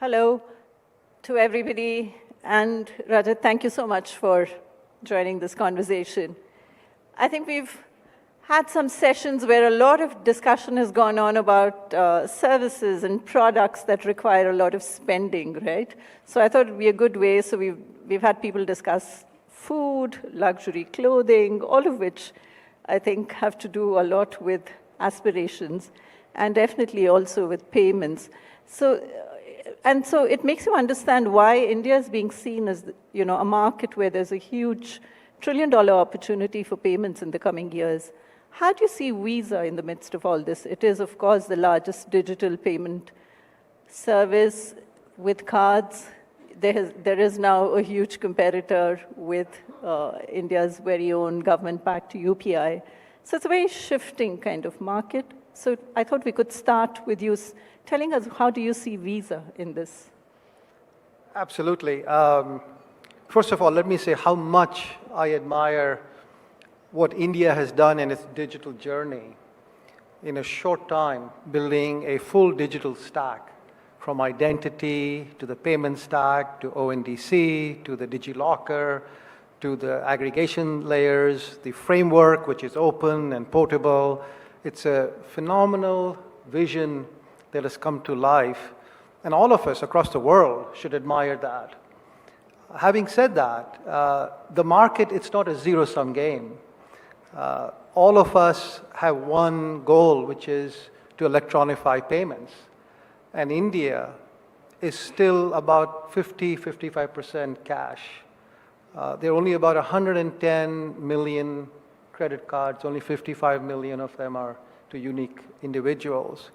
Hello to everybody. And Rajat, thank you so much for joining this conversation. I think we've had some sessions where a lot of discussion has gone on about services and products that require a lot of spending, right? So I thought it would be a good way. So we've had people discuss food, luxury clothing, all of which I think have to do a lot with aspirations and definitely also with payments. So it makes you understand why India is being seen as, a market where there's a huge trillion-dollar opportunity for payments in the coming years. How do you see Visa in the midst of all this? It is, of course, the largest digital payment service with cards. There is now a huge competitor with India's very own government-backed UPI. So it's a very shifting kind of market. So I thought we could start with you telling us, how do you see Visa in this? Absolutely. First of all, let me say how much I admire what India has done in its digital journey in a short time, building a full digital stack, from identity to the payment stack, to ONDC, to the DigiLocker, to the aggregation layers, the framework, which is open and portable. It's a phenomenal vision that has come to life, and all of us across the world should admire that. Having said that, the market, it's not a zero-sum game. All of us have one goal, which is to electronify payments. And India is still about 55% cash. There are only about 110 million credit cards, only 55 million of them are to unique individuals.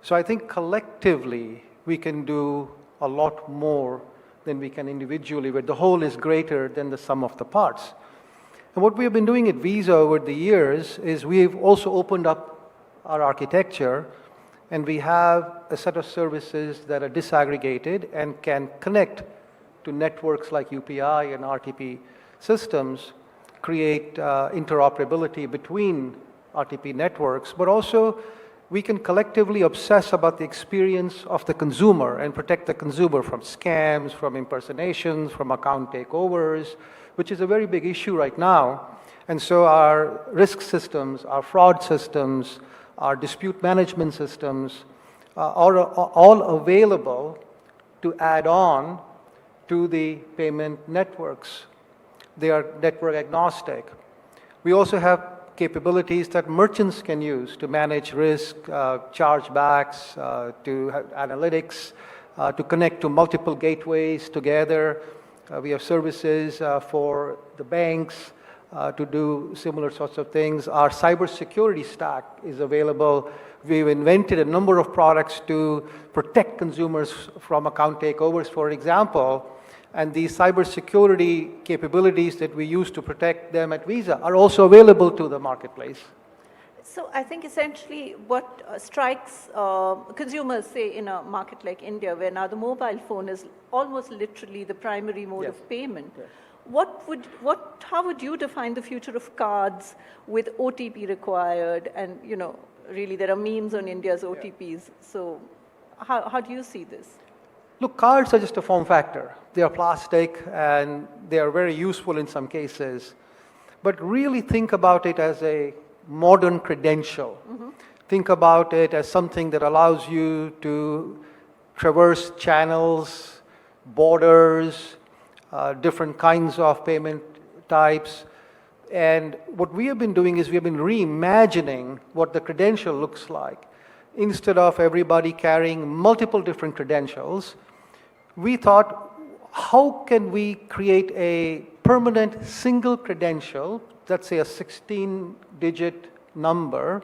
So I think collectively we can do a lot more than we can individually, where the whole is greater than the sum of the parts. And what we have been doing at Visa over the years is we've also opened up our architecture, and we have a set of services that are disaggregated and can connect to networks like UPI and RTP systems, create interoperability between RTP networks, but also we can collectively obsess about the experience of the consumer and protect the consumer from scams, from impersonations, from account takeovers, which is a very big issue right now. And so our risk systems, our fraud systems, our dispute management systems are all available to add on to the payment networks. They are network agnostic. We also have capabilities that merchants can use to manage risk, chargebacks, to have analytics, to connect to multiple gateways together. We have services for the banks to do similar sorts of things. Our cybersecurity stack is available. We've invented a number of products to protect consumers from account takeovers, for example. And these cybersecurity capabilities that we use to protect them at Visa are also available to the marketplace. So I think essentially what strikes consumers, say, in a market like India, where now the mobile phone is almost literally the primary mode of payment, how would you define the future of cards with OTP required? And, really there are memes on India's OTPs. So how do you see this? Look, cards are just a form factor. They are plastic and they are very useful in some cases. But really think about it as a modern credential. Mm-hmm. Think about it as something that allows you to traverse channels, borders, different kinds of payment types. And what we have been doing is we have been reimagining what the credential looks like. Instead of everybody carrying multiple different credentials, we thought, how can we create a permanent single credential, let's say a 16-digit number,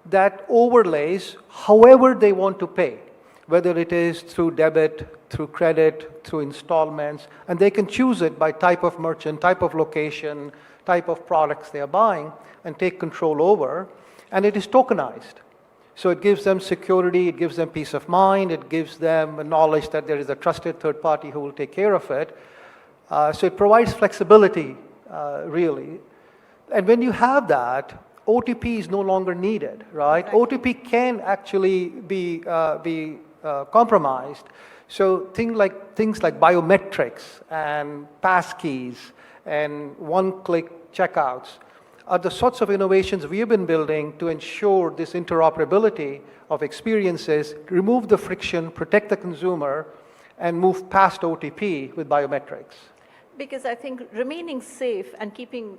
that overlays however they want to pay, whether it is through debit, through credit, through installments, and they can choose it by type of merchant, type of location, type of products they are buying, and take control over, and it is tokenized. So it gives them security, it gives them peace of mind, it gives them a knowledge that there is a trusted third party who will take care of it. So it provides flexibility, really. And when you have that, OTP is no longer needed, right? OTP can actually be compromised. So things like biometrics and passkeys and one-click checkouts are the sorts of innovations we have been building to ensure this interoperability of experiences, remove the friction, protect the consumer, and move past OTP with biometrics. Because I think remaining safe and keeping,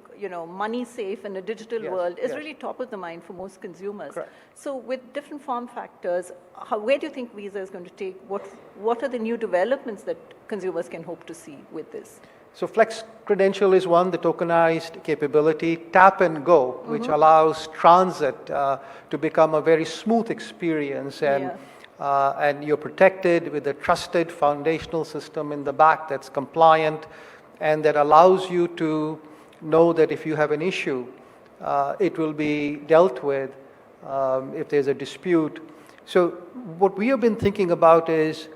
money safe in a digital world is really top of the mind for most consumers. Correct. So with different form factors, where do you think Visa is going to take? What are the new developments that consumers can hope to see with this? So Flex Credential is one, the tokenized capability. Tap and Go, which allows transit to become a very smooth experience, and you're protected with a trusted foundational system in the back that's compliant and that allows you to know that if you have an issue, it will be dealt with if there's a dispute. So what we have been thinking about is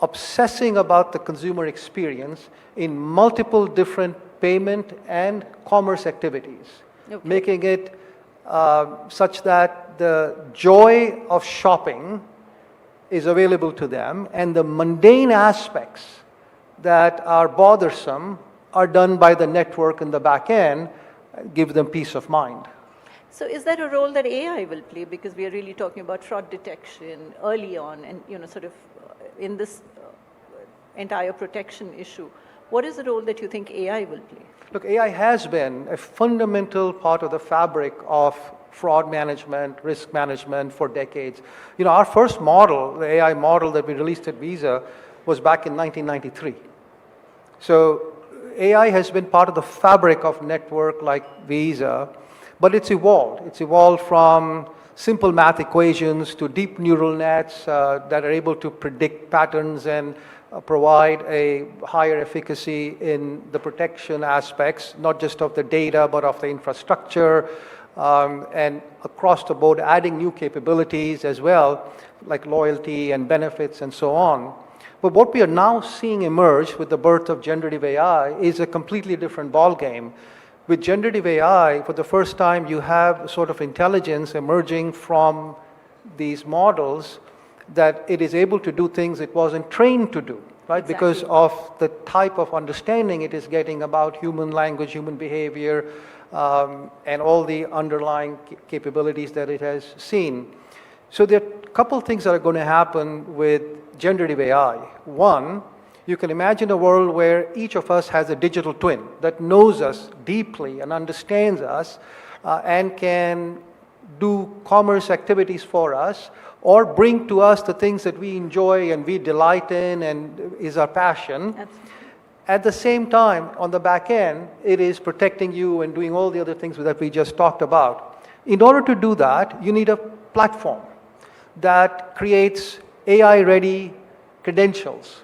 obsessing about the consumer experience in multiple different payment and commerce activities, making it such that the joy of shopping is available to them and the mundane aspects that are bothersome are done by the network in the back end, give them peace of mind. So is there a role that AI will play? Because we are really talking about fraud detection early on and, sort of in this entire protection issue. What is the role that you think AI will play? Look, AI has been a fundamental part of the fabric of fraud management, risk management for decades. Our first model, the AI model that we released at Visa, was back in 1993. So AI has been part of the fabric of network like Visa, but it's evolved. It's evolved from simple math equations to deep neural nets that are able to predict patterns and provide a higher efficacy in the protection aspects, not just of the data, but of the infrastructure, and across the board adding new capabilities as well, like loyalty and benefits and so on. But what we are now seeing emerge with the birth of generative AI is a completely different ballgame. With generative AI, for the first time, you have sort of intelligence emerging from these models that it is able to do things it wasn't trained to do, right? Exactly. Because of the type of understanding it is getting about human language, human behavior, and all the underlying capabilities that it has seen. So there are a couple things that are going to happen with generative AI. One, you can imagine a world where each of us has a digital twin that knows us deeply and understands us and can do commerce activities for us or bring to us the things that we enjoy and we delight in and is our passion. Absolutely. At the same time, on the back end, it is protecting you and doing all the other things that we just talked about. In order to do that, you need a platform that creates AI-ready credentials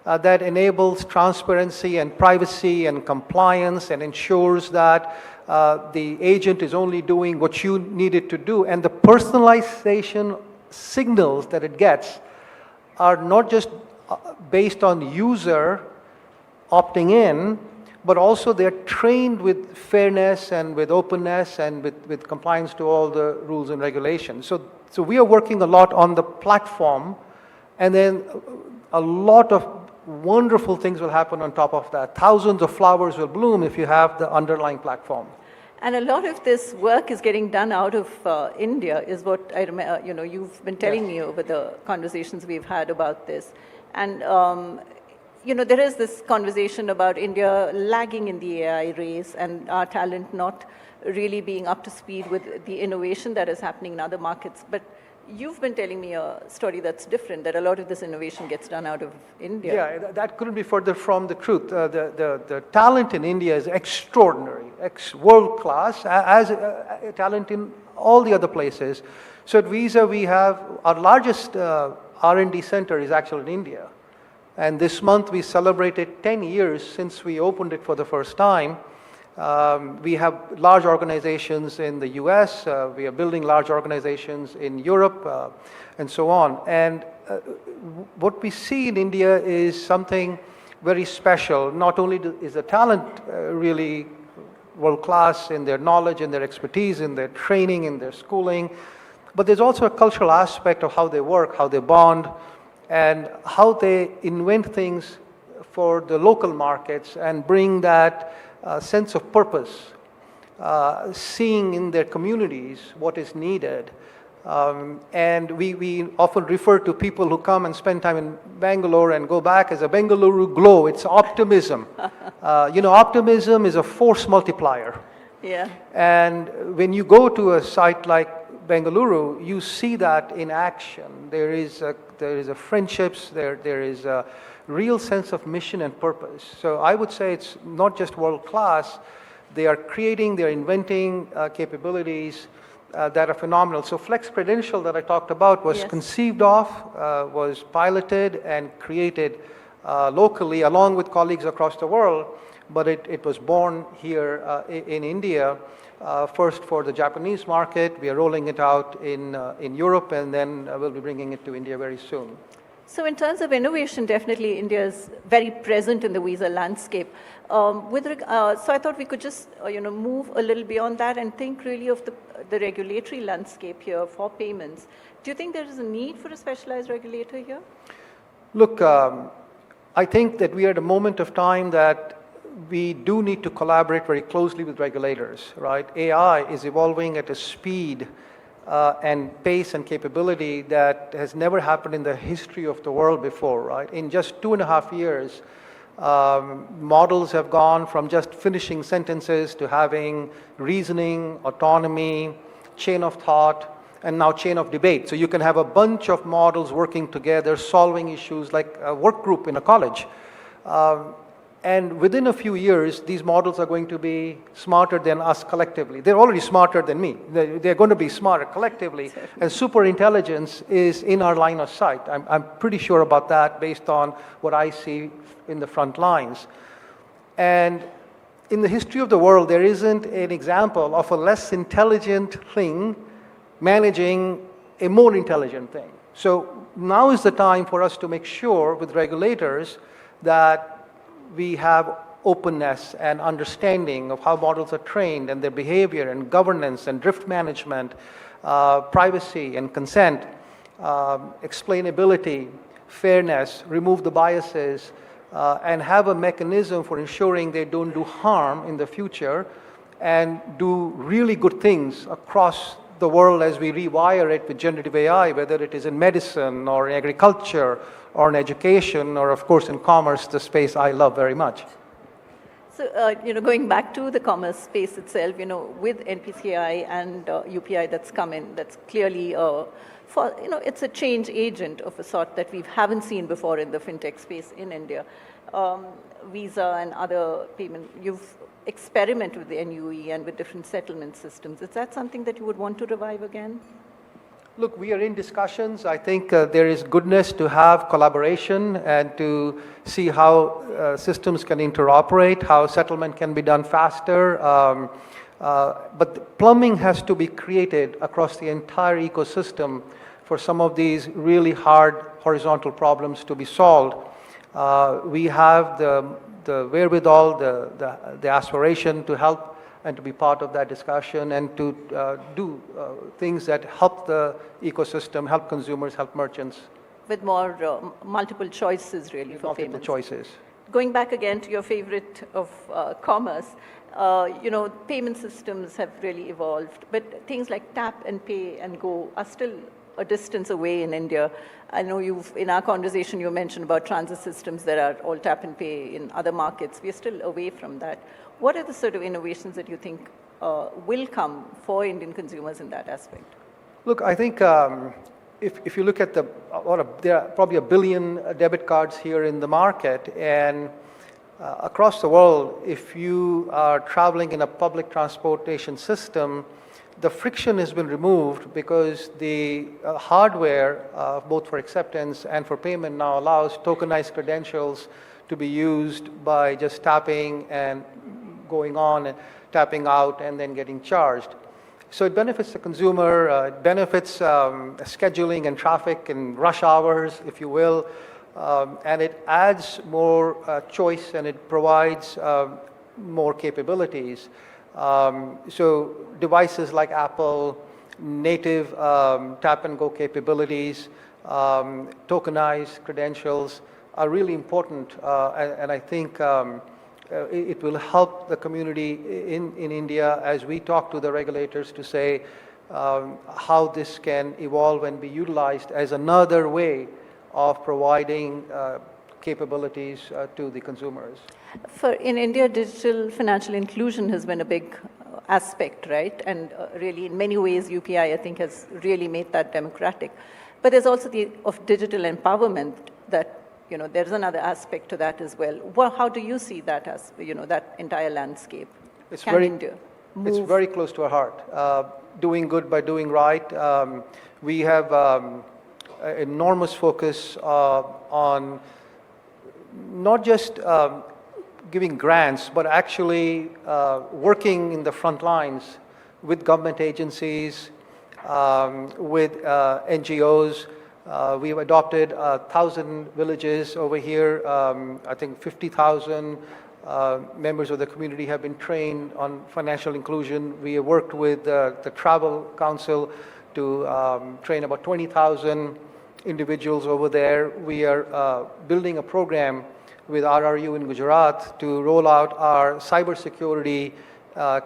that enables transparency and privacy and compliance and ensures that the agent is only doing what you need it to do. And the personalization signals that it gets are not just based on user opting in, but also they're trained with fairness and with openness and with compliance to all the rules and regulations. So we are working a lot on the platform, and then a lot of wonderful things will happen on top of that. Thousands of flowers will bloom if you have the underlying platform. And a lot of this work is getting done out of India, is what I remember. You've been telling me over the conversations we've had about this. And, there is this conversation about India lagging in the AI race and our talent not really being up to speed with the innovation that is happening in other markets. But you've been telling me a story that's different, that a lot of this innovation gets done out of India. Yeah, that couldn't be further from the truth. The talent in India is extraordinary, world-class, as talent in all the other places. So at Visa, we have our largest R&D center is actually in India. And this month, we celebrated 10 years since we opened it for the first time. We have large organizations in the US, we are building large organizations in Europe, and so on. And what we see in India is something very special. Not only is the talent really world-class in their knowledge, in their expertise, in their training, in their schooling, but there's also a cultural aspect of how they work, how they bond, and how they invent things for the local markets and bring that sense of purpose, seeing in their communities what is needed. And we often refer to people who come and spend time in Bangalore and go back as a Bengaluru glow. It's optimism. Optimism is a force multiplier. Yeah. And when you go to a site like Bengaluru, you see that in action. There is a friendships, there is a real sense of mission and purpose. So I would say it's not just world class. They are creating, they're inventing capabilities that are phenomenal. So Flex Credential that I talked about was conceived of, was piloted and created locally along with colleagues across the world, but it was born here in India, first for the Japanese market. We are rolling it out in Europe, and then we'll be bringing it to India very soon. So in terms of innovation, definitely India is very present in the visa landscape. So I thought we could just move a little beyond that and think really of the regulatory landscape here for payments. Do you think there is a need for a specialized regulator here? Look, I think that we are at a moment of time that we do need to collaborate very closely with regulators, right? AI is evolving at a speed and pace and capability that has never happened in the history of the world before, right? In just 2.5 years, models have gone from just finishing sentences to having reasoning, autonomy, chain of thought, and now chain of debate. So you can have a bunch of models working together, solving issues like a work group in a college. And within a few years, these models are going to be smarter than us collectively. They're already smarter than me. They're going to be smarter collectively. And super intelligence is in our line of sight. I'm pretty sure about that based on what I see in the front lines. And in the history of the world, there isn't an example of a less intelligent thing managing a more intelligent thing. So now is the time for us to make sure with regulators that we have openness and understanding of how models are trained and their behavior and governance and drift management, privacy and consent, explainability, fairness, remove the biases, and have a mechanism for ensuring they don't do harm in the future and do really good things across the world as we rewire it with generative AI, whether it is in medicine or in agriculture or in education or, of course, in commerce, the space I love very much. So, going back to the commerce space itself, with NPCI and UPI that's come in, that's clearly it's a change agent of a sort that we haven't seen before in the fintech space in India. Visa and other payment, you've experimented with the NUE and with different settlement systems. Is that something that you would want to revive again? Look, we are in discussions. I think there is goodness to have collaboration and to see how systems can interoperate, how settlement can be done faster. But plumbing has to be created across the entire ecosystem for some of these really hard horizontal problems to be solved. We have the wherewithal, the aspiration to help and to be part of that discussion and to do things that help the ecosystem, help consumers, help merchants. With more multiple choices, really, for payments. Multiple choices. Going back again to your favorite of commerce, payment systems have really evolved, but things like tap and pay and go are still a distance away in India. I know in our conversation, you mentioned about transit systems that are all tap and pay in other markets. We're still away from that. What are the sort of innovations that you think will come for Indian consumers in that aspect? Look, I think if you look at there are probably 1 billion debit cards here in the market, and across the world, if you are traveling in a public transportation system, the friction has been removed because the hardware, both for acceptance and for payment, now allows tokenized credentials to be used by just tapping and going on and tapping out and then getting charged. So it benefits the consumer, it benefits scheduling and traffic and rush hours, if you will, and it adds more choice and it provides more capabilities. So devices like Apple, native tap and go capabilities, tokenized credentials are really important, and I think it will help the community in India as we talk to the regulators to say how this can evolve and be utilized as another way of providing capabilities to the consumers. In India, digital financial inclusion has been a big aspect, right? And really, in many ways, UPI, I think, has really made that democratic. But there's also of digital empowerment that, there's another aspect to that as well. How do you see that as, that entire landscape? It's very close to our heart. Doing good by doing right. We have enormous focus on not just giving grants, but actually working in the front lines with government agencies, with NGOs. We've adopted 1,000 villages over here. I think 50,000 members of the community have been trained on financial inclusion. We have worked with the Travel Council to train about 20,000 individuals over there. We are building a program with RRU in Gujarat to roll out our cybersecurity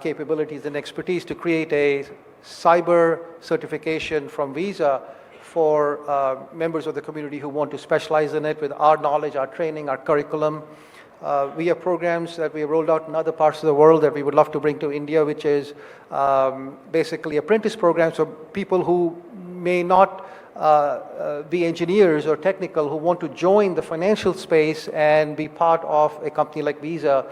capabilities and expertise to create a cyber certification from Visa for members of the community who want to specialize in it with our knowledge, our training, our curriculum. We have programs that we have rolled out in other parts of the world that we would love to bring to India, which is basically apprentice programs for people who may not be engineers or technical, who want to join the financial space and be part of a company like Visa.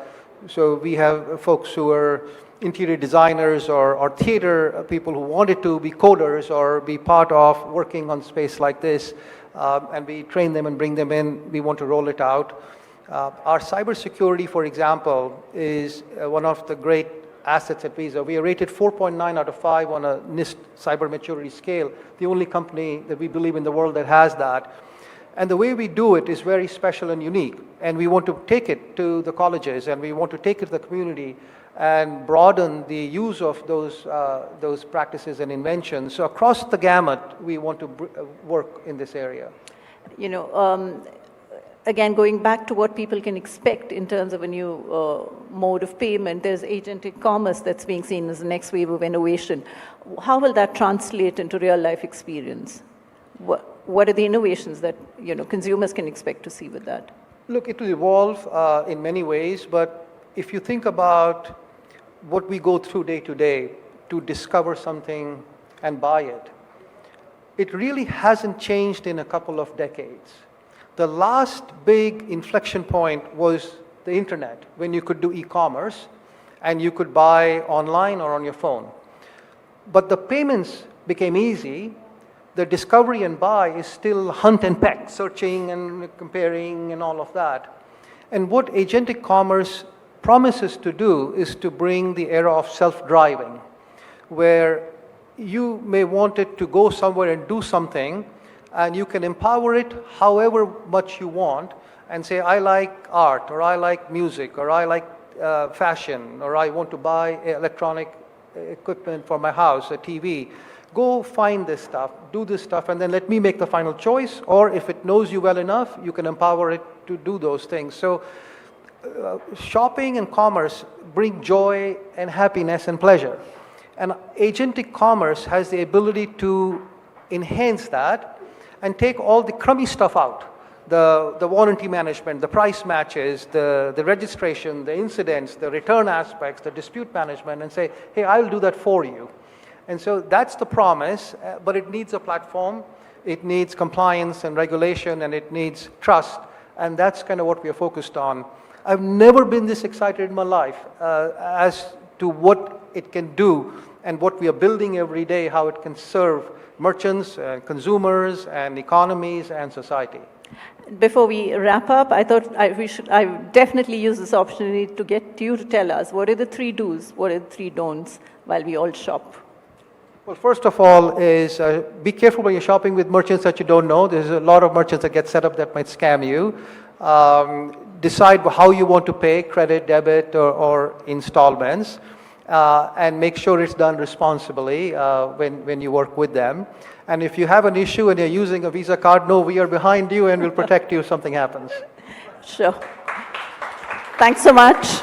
So we have folks who are interior designers or theater people who wanted to be coders or be part of working on space like this, and we train them and bring them in. We want to roll it out. Our cybersecurity, for example, is one of the great assets at Visa. We are rated 4.9 out of 5 on a NIST cyber maturity scale, the only company that we believe in the world that has that. And the way we do it is very special and unique. And we want to take it to the colleges, and we want to take it to the community and broaden the use of those practices and inventions. So across the gamut, we want to work in this area. Again, going back to what people can expect in terms of a new mode of payment, there's agentic commerce that's being seen as the next wave of innovation. How will that translate into real-life experience? What are the innovations that consumers can expect to see with that? Look, it will evolve in many ways, but if you think about what we go through day to day to discover something and buy it, it really hasn't changed in a couple of decades. The last big inflection point was the internet, when you could do e-commerce and you could buy online or on your phone. But the payments became easy. The discovery and buy is still hunt and peck, searching and comparing and all of that. And what agentic commerce promises to do is to bring the era of self-driving, where you may want it to go somewhere and do something, and you can empower it however much you want and say, I like art, or I like music, or I like fashion, or I want to buy electronic equipment for my house, a TV. Go find this stuff, do this stuff, and then let me make the final choice. Or if it knows you well enough, you can empower it to do those things. So shopping and commerce bring joy and happiness and pleasure. And agentic commerce has the ability to enhance that and take all the crummy stuff out. The warranty management, the price matches, the registration, the incidents, the return aspects, the dispute management, and say, hey, I'll do that for you. And so that's the promise, but it needs a platform, it needs compliance and regulation, and it needs trust, and that's kind of what we are focused on. I've never been this excited in my life as to what it can do and what we are building every day, how it can serve merchants, consumers, and economies, and society. Before we wrap up, I thought I would definitely use this opportunity to get you to tell us, what are the 3 do's, what are the 3 don'ts while we all shop? Well, first of all is be careful when you're shopping with merchants that you don't know. There's a lot of merchants that get set up that might scam you. Decide how you want to pay, credit, debit, or installments. and make sure it's done responsibly when you work with them. And if you have an issue and you're using a Visa card, know we are behind you and will protect you if something happens. Sure. Thanks so much.